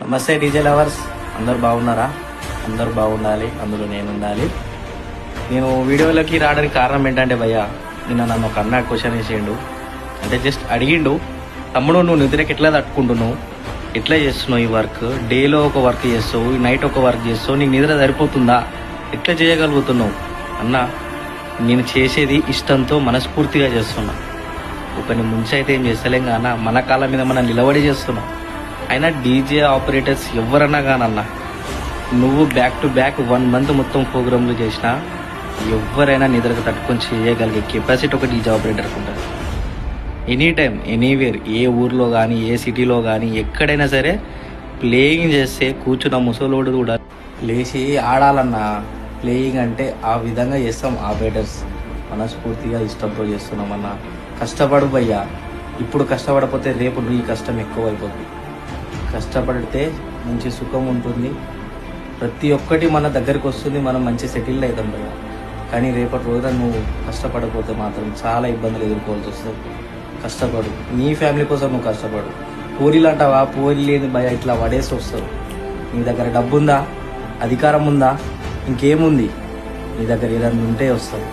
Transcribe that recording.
నమస్తే DJ lovers, అందరు బాగున్నారా? అందరు బాగుండాలి, అందులో నేను ఉండాలి. నేను వీడియోలోకి రావడానికి కారణం ఏంటంటే భయ్యా, నిన్న నన్ను ఒక అన్న క్వశ్చన్ వేసేయండు. అంటే జస్ట్ అడిగిండు, తమ్ముడు నువ్వు నిద్రకి ఎట్లా తట్టుకుంటున్నావు, ఎట్లా చేస్తున్నావు ఈ వర్క్, డేలో ఒక వర్క్ చేస్తావు, నైట్ ఒక వర్క్ చేస్తావు, నీకు నిద్ర సరిపోతుందా, ఎట్లా చేయగలుగుతున్నావు అన్న? నేను చేసేది ఇష్టంతో మనస్ఫూర్తిగా చేస్తున్నా. ఒకరిని ముంచి అయితే ఏం చేస్తలేం కానా, మన కాళ్ళ మీద మనం నిలబడి చేస్తున్నాం. అయినా డీజే ఆపరేటర్స్ ఎవరన్నా కానన్నా, నువ్వు బ్యాక్ టు బ్యాక్ 1 month మొత్తం ప్రోగ్రాంలు చేసినా ఎవరైనా నిద్రకు తట్టుకొని చేయగలిగే కెపాసిటీ ఒక డీజే ఆపరేటర్కి ఉంటుంది. ఎనీ టైం ఎనీవేర్, ఏ ఊర్లో కానీ ఏ సిటీలో కానీ ఎక్కడైనా సరే ప్లేయింగ్ చేస్తే కూర్చున్న ముసలోడు కూడా లేచి ఆడాలన్నా. ప్లేయింగ్ అంటే ఆ విధంగా చేస్తాం ఆపరేటర్స్, మనస్ఫూర్తిగా ఇష్టంతో చేస్తున్నామన్నా. కష్టపడు భయ్యా, ఇప్పుడు కష్టపడకపోతే రేపు నీ కష్టం ఎక్కువ అయిపోతుంది. కష్టపడితే మంచి సుఖం ఉంటుంది, ప్రతి ఒక్కటి మన దగ్గరికి వస్తుంది, మనం మంచి సెటిల్ అవుతాం భయ్యా. కానీ రేపటి రోజున నువ్వు కష్టపడకపోతే మాత్రం చాలా ఇబ్బందులు ఎదుర్కోవాల్సి వస్తుంది. కష్టపడు, నీ ఫ్యామిలీ కోసం నువ్వు కష్టపడు. పూరీలు అంటావా, పూరీ లేని భయ ఇట్లా పడేసి వస్తారు. నీ దగ్గర డబ్బు ఉందా, అధికారం ఉందా, ఇంకేముంది, నీ దగ్గర ఏదైనా ఉంటే వస్తావు.